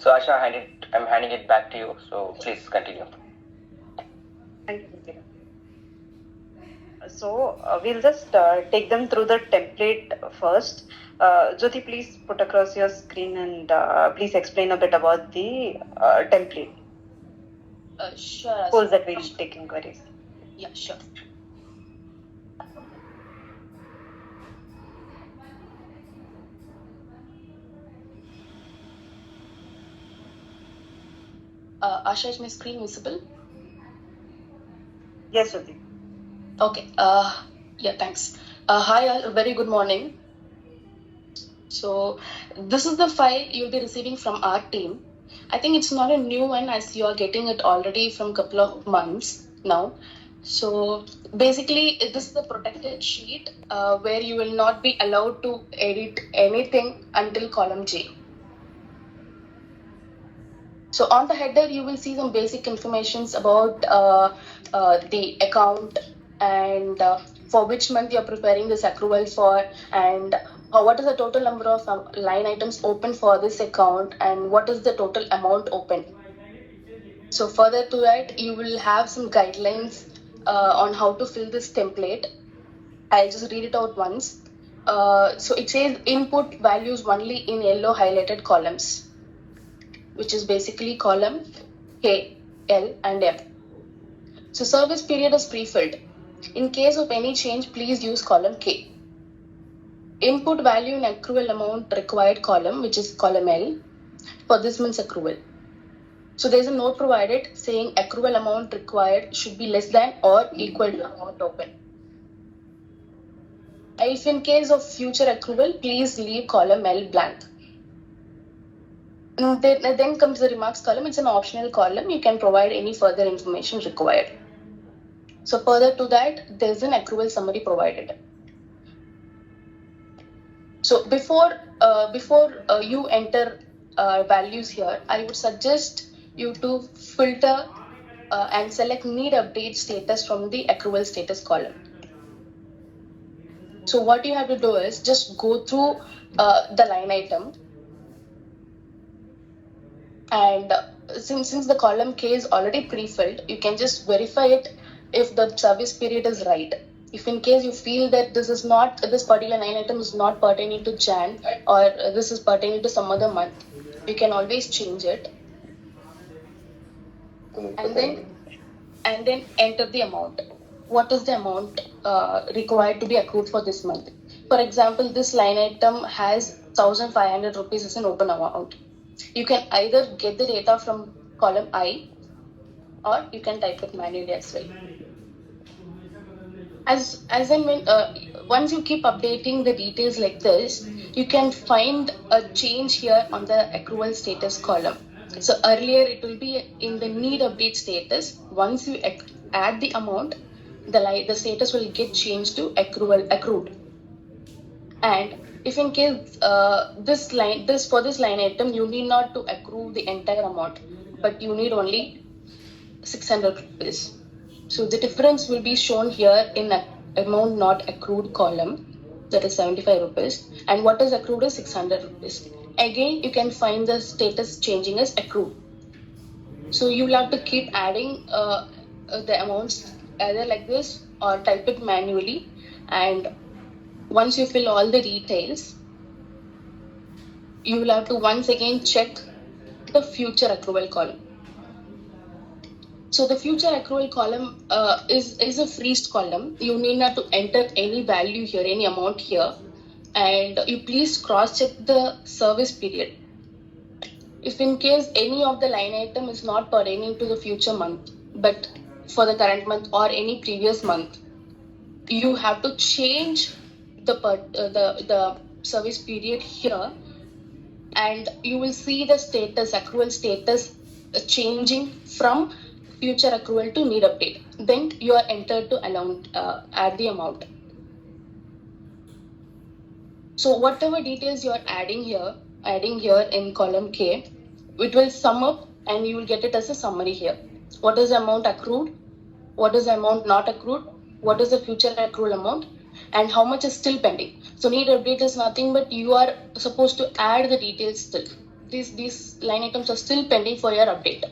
So Asha, I'm handing it back to you. So please continue. Thank you. So we'll just take them through the template first. Jyoti, please put across your screen and please explain a bit about the template. Sure. Suppose that we'll take inquiries. Yeah, sure. Asha, is my screen visible? Yes, Jyoti. Okay. Yeah, thanks. Hi, all. Very good morning. So this is the file you'll be receiving from our team. I think it's not a new one as you are getting it already from a couple of months now. So basically, this is the protected sheet where you will not be allowed to edit anything until column J. So on the header, you will see some basic informations about the account and for which month you're preparing this accrual for, and what is the total number of line items open for this account, and what is the total amount open. So further to that, you will have some guidelines on how to fill this template. I'll just read it out once. So it says input values only in yellow highlighted columns, which is basically column K, L, and M. So service period is pre-filled. In case of any change, please use column K. Input value in accrual amount required column, which is column L, for this month's accrual. So there is a note provided saying accrual amount required should be less than or equal to amount open. If in case of future accrual, please leave column L blank. Then comes the remarks column. It's an optional column. You can provide any further information required. So further to that, there's an accrual summary provided. So before you enter values here, I would suggest you to filter and select need update status from the accrual status column. So what you have to do is just go through the line item, and since the column K is already pre-filled, you can just verify it if the service period is right. If in case you feel that this particular line item is not pertaining to Jan, or this is pertaining to some other month, you can always change it. And then enter the amount. What is the amount required to be accrued for this month? For example, this line item has 1,500 rupees as an open amount. You can either get the data from column I, or you can type it manually as well. As and when once you keep updating the details like this, you can find a change here on the accrual status column. So earlier it will be in the need update status. Once you add the amount, the status will get changed to accrued. And if in case this line item, you need not to accrue the entire amount, but you need only 600 rupees. So the difference will be shown here in amount not accrued column, that is 75 rupees, and what is accrued is 600 rupees. Again, you can find the status changing as accrued. So you will have to keep adding the amounts either like this or type it manually, and once you fill all the details, you will have to once again check the future accrual column. So the future accrual column is a freezed column. You need not to enter any value here, any amount here, and you please cross check the service period. If in case any of the line item is not pertaining to the future month, but for the current month or any previous month, you have to change the service period here, and you will see the accrual status changing from future accrual to need update. Then you are entered to add the amount. So whatever details you are adding here in column K, it will sum up and you will get it as a summary here. What is the amount accrued? What is the amount not accrued? What is the future accrual amount? And how much is still pending? So need update is nothing but you are supposed to add the details still. these line items are still pending for your update.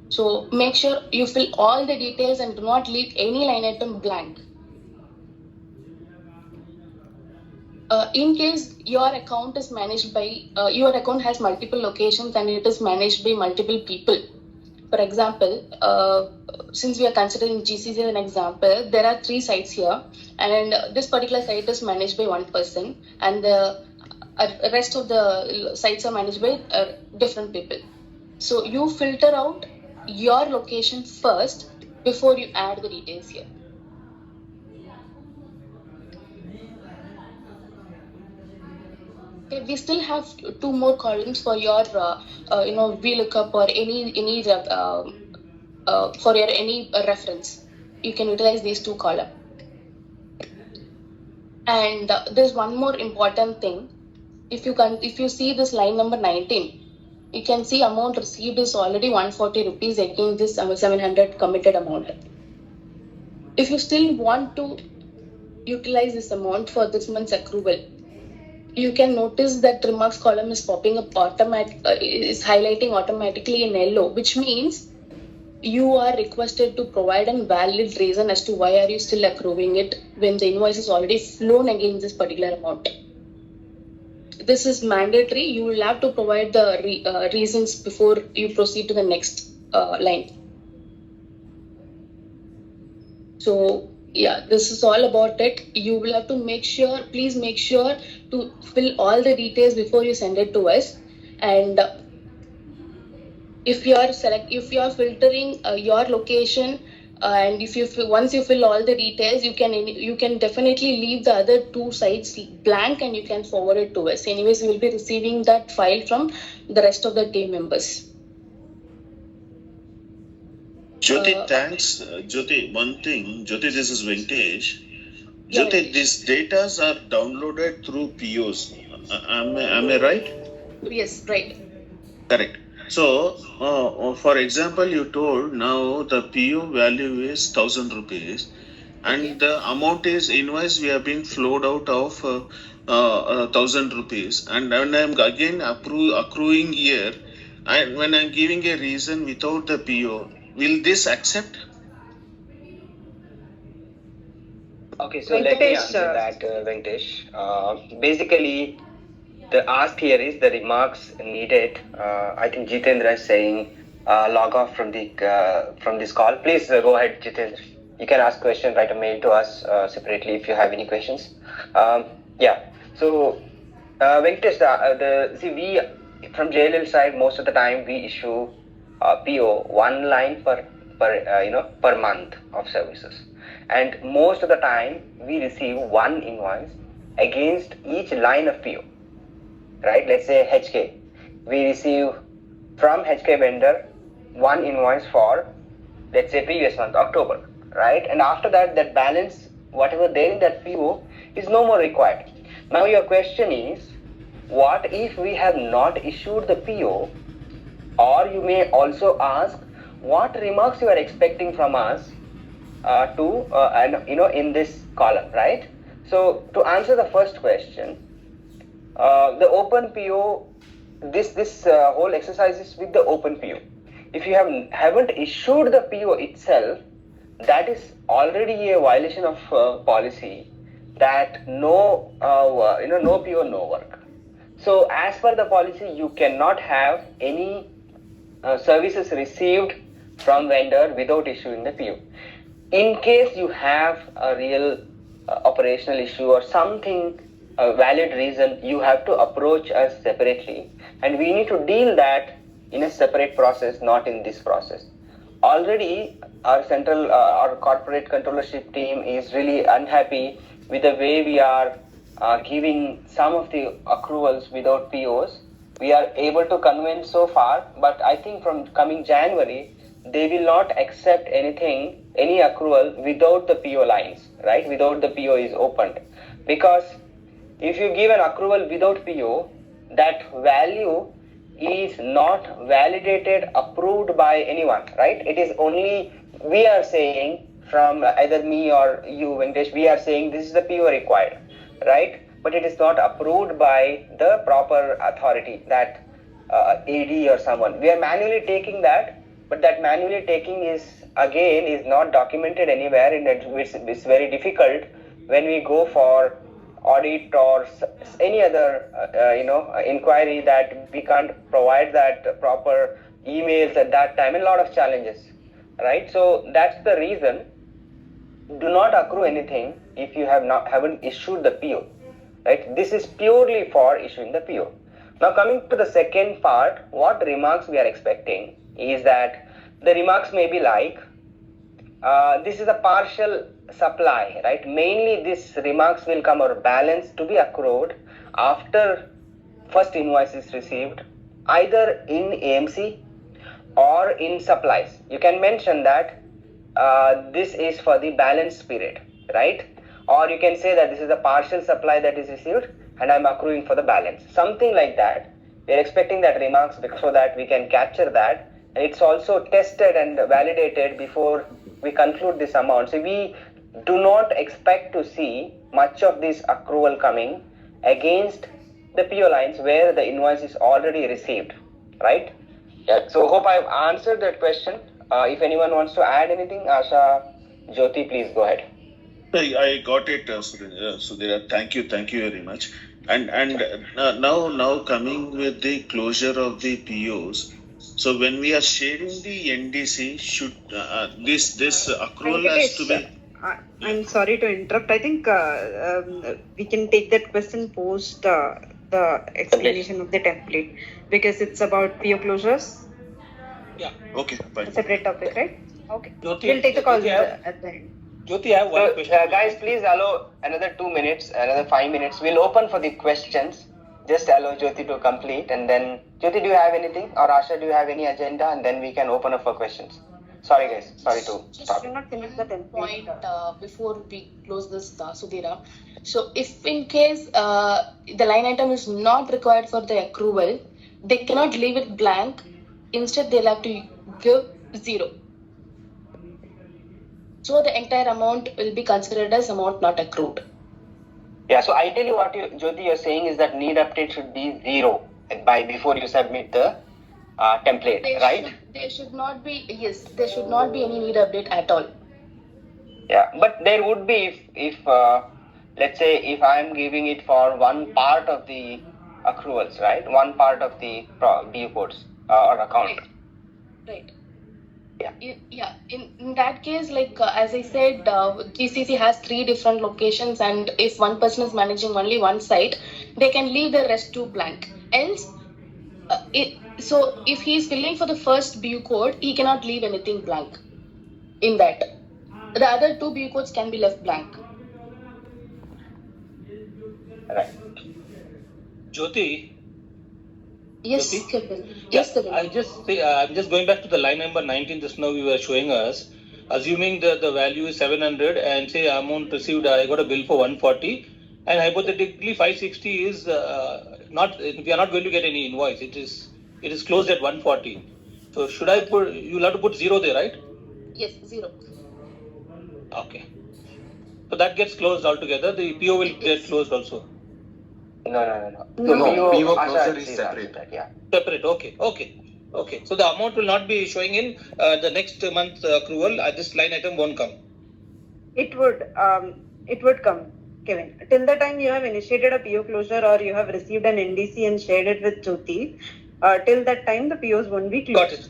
So make sure you fill all the details and do not leave any line item blank. In case your account is managed by, your account has multiple locations and it is managed by multiple people. For example, since we are considering GCC as an example, there are 3 sites here, and this particular site is managed by one person, and the rest of the sites are managed by different people. So you filter out your location first before you add the details here. Okay, we still have 2 more columns for your VLOOKUP or any for your any reference. You can utilize these 2 columns. And there's one more important thing. If you see this line number 19, you can see amount received is already 140 rupees against this 700 committed amount. If you still want to utilize this amount for this month's accrual, you can notice that remarks column is popping up is highlighting automatically in yellow, which means you are requested to provide a valid reason as to why are you still accruing it when the invoice is already flown against this particular amount. This is mandatory. You will have to provide the reasons before you proceed to the next line. So yeah, this is all about it. You will have to please make sure to fill all the details before you send it to us. And if you are filtering your location, and once you fill all the details, you can definitely leave the other 2 sites blank and you can forward it to us. Anyways, we will be receiving that file from the rest of the team members. Jyoti, thanks. Jyoti, one thing. Jyoti, this is Venkatesh. Jyoti, these data are downloaded through POs. Am I right? Yes, right. Correct. So, for example, you told now the PO value is 1,000 rupees, and the amount is invoice we have been flowed out of 1,000 rupees, and when I am again accruing here, when I am giving a reason without the PO, will this accept? Okay, so let me Venkatesh, answer that, Venkatesh. Basically, the ask here is the remarks needed. I think Jitendra is saying log off from this call. Please go ahead, Jitendra. You can ask question, write a mail to us separately if you have any questions. Yeah. So Venkatesh, we from JLL side most of the time we issue PO 1 line per month of services, and most of the time we receive 1 invoice against each line of PO. Right, let's say HK, we receive from HK vendor 1 invoice for, let's say, previous month, October, right? And after that, that balance, whatever there in that PO is no more required. Now your question is, what if we have not issued the PO? Or you may also ask, what remarks you are expecting from us in this column, right? So to answer the first question, the open PO, this whole exercise is with the open PO. If you haven't issued the PO itself, that is already a violation of policy that no PO, no work. So as per the policy, you cannot have any services received from vendor without issuing the PO. In case you have a real operational issue or something, a valid reason, you have to approach us separately, and we need to deal that in a separate process, not in this process. Already our corporate controllership team is really unhappy with the way we are giving some of the accruals without POs. We are able to convince so far, but I think from coming January, they will not accept any accrual without the PO lines, right? Without the PO is opened. Because if you give an accrual without PO, that value is not validated, approved by anyone, right? It is only, we are saying from either me or you, Venkatesh, we are saying this is the PO required, right? but it is not approved by the proper authority, that AD or someone. We are manually taking that, but that manually taking is not documented anywhere, and it's very difficult when we go for audit or any other inquiry, that we can't provide that proper emails at that time, and a lot of challenges, right? So that's the reason. Do not accrue anything if you haven't issued the PO, right? This is purely for issuing the PO. Now coming to the second part, what remarks we are expecting is that the remarks may be like, this is a partial supply, right? Mainly these remarks will come or balance to be accrued after first invoice is received, either in AMC or in supplies. You can mention that this is for the balance period, right? Or you can say that this is a partial supply that is received and I'm accruing for the balance. Something like that. We are expecting that remarks so that we can capture that. And it's also tested and validated before we conclude this amount. So we do not expect to see much of this accrual coming against the PO lines where the invoice is already received, right? Yeah. So hope I've answered that question. If anyone wants to add anything, Asha, Jyoti, please go ahead. I got it, Sudhira. Thank you very much. And now coming with the closure of the POs. So when we are sharing the NDC, should this accrual has to be? I'm sorry to interrupt. I think we can take that question post the explanation of the template, because it's about PO closures. Yeah. Okay, fine. A separate topic, right? Okay. Jyoti, We'll take the call Jyoti, at the end. Jyoti, I have one question. Guys, please allow another 2 minutes, another 5 minutes. We'll open for the questions. Just allow Jyoti to complete, and then Jyoti, do you have anything, or Asha, do you have any agenda, and then we can open up for questions. Sorry guys, sorry to stop. You're not finished the template. Point before we close this, Sudhira. So, if in case the line item is not required for the accrual, they cannot leave it blank. Instead, they'll have to give 0. So the entire amount will be considered as amount not accrued. Yeah, so ideally what Jyoti, you're saying is that need update should be 0 before you submit the template, right? There should not be any need update at all. Yeah, but there would be if let's say if I'm giving it for one part of the accruals, right? One part of the BU codes or account. Right. Yeah. In that case, as I said, GCC has 3 different locations, and if one person is managing only one site, they can leave the rest 2 blank. Else, so if he is filling for the first BU code, he cannot leave anything blank in that. The other 2 BU codes can be left blank. Right. Jyoti. Yes, Jyoti? Kapil. Yeah, Yes, Kapil. I'm just going back to the line number 19 just now you were showing us. Assuming the value is 700 and say amount received, I got a bill for 140, and hypothetically 560 is we are not going to get any invoice. It is closed at 140. So should I put? You'll have to put 0 there, right? Yes, 0. Okay. So that gets closed altogether. The PO will get closed also. No. PO closure is separate. Yeah. Separate. Okay. So the amount will not be showing in the next month accrual. This line item won't come. It would come, Kevin. Till the time you have initiated a PO closure or you have received an NDC and shared it with Jyoti, till that time the POs won't be closed. Got it.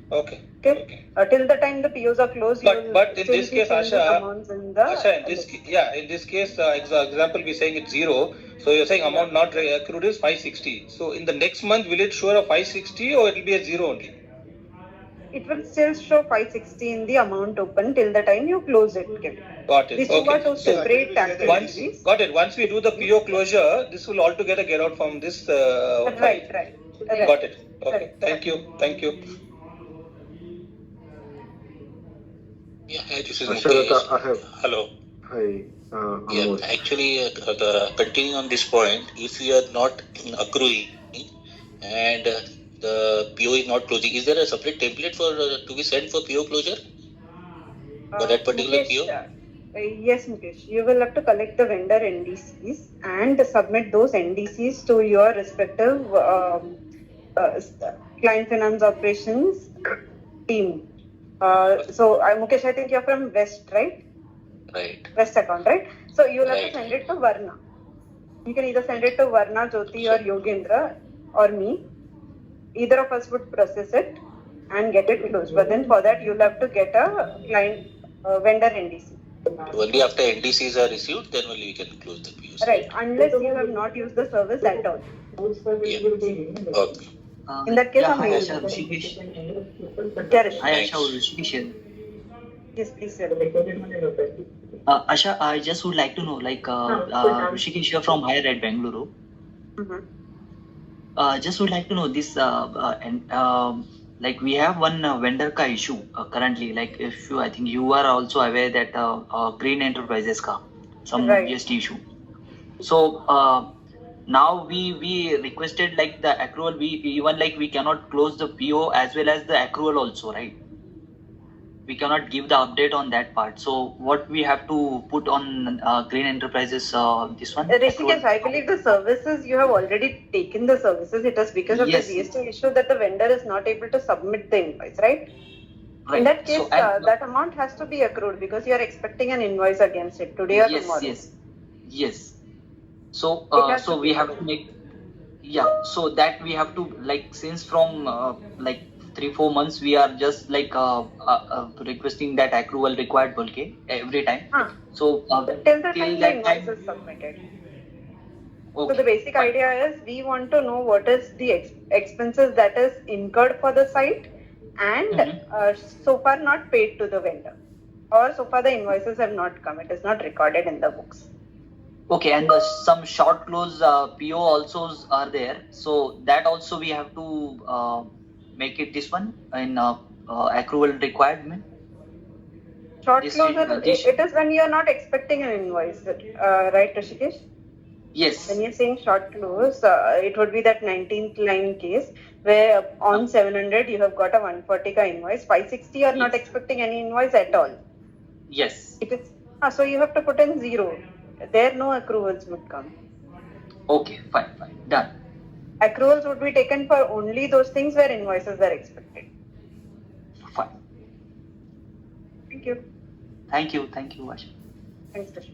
Okay. Till the time the POs are closed, But in this case, Asha, in this case, example, we're saying it's 0. So you're saying amount not accrued is 560. So in the next month, will it show a 560 or it will be a 0 only? It will still show 560 in the amount open till the time you close it, Kevin. Got it. These Okay. two are two separate activities. Got it. Once we do the PO closure, this will altogether get out from this file. Right. Got it. Okay. Correct. Thank you. Yeah, hi, this is Asharata, Mukesh. I have. Hello. Hi, Yeah, Amol. actually, continuing on this point, if you are not accruing and the PO is not closing, is there a separate template for to be sent for PO closure for that particular Mukesh, PO? Yes, Mukesh. You will have to collect the vendor NDCs and submit those NDCs to your respective client finance operations team. Mukesh, I think you're from West, right? Right. West account, right? So you'll have to Right. send it to Varna. You can either send it to Varna, Jyoti, or Yogendra, or me. Either of us would process it and get it closed. But then for that, you'll have to get a client vendor NDC. Only after NDCs are received, then only we can close the POs. Right, unless you have not used the service at all. Yeah. Okay. In that case, Yeah, I'm hi mail. Asha, Rishikesh. Correct. Hi Asha, Thanks. Rishikesh here. Yes, please, sir. Asha, I just would like to know, like, Rishikesh here from Higher Ed Bengaluru. Just would like to know this, like we have one vendor ka issue currently. Like, if you, I think you are also aware that Green Enterprises ka some Right. GST issue. So now we requested like the accrual. We even like we cannot close the PO as well as the accrual also, right? We cannot give the update on that part. So what we have to put on Green Enterprises, this one? Rishikesh, I believe the services, you have already taken the services. It is because of Yes. the GST issue that the vendor is not able to submit the invoice, right? Right. In that case, So, and, that amount has to be accrued because you are expecting an invoice against it today or tomorrow. Yes. So It has so to we be have to accrued. make, yeah. So that we have to like, since from like 3-4 months we are just like requesting that accrual required bulk every time. So Till the till time the that invoice time. is submitted. Okay, So the basic fine. idea is we want to know what is the expenses that is incurred for the site and so far not paid to the vendor, or so far the invoices have not come. It is not recorded in the books. Okay, and some short close PO also are there. So that also we have to make it this one in accrual requirement. Short This close, this it is when you are not expecting an invoice, right, Rishikesh? yes. When you're saying short close, it would be that 19th line case where on 700 you have got a 140 ka invoice, 560 you are not Yes. expecting any invoice at all. Yes. It is, so you have to put in 0. There no accruals would come. Okay, fine, done. Accruals would be taken for only those things where invoices are expected. Fine. Thank you. Thank you, Asha. Thanks, Krishna.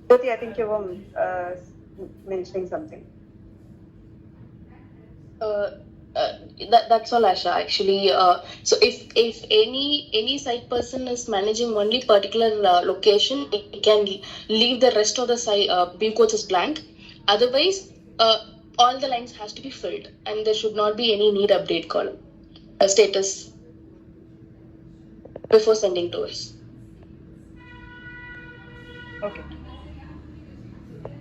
Jyoti, I think you were mentioning something. That's all, Asha. Actually, so if any site person is managing only particular location, it can leave the rest of the site view codes as blank. Otherwise, all the lines has to be filled, and there should not be any need update column status before sending to us. Okay.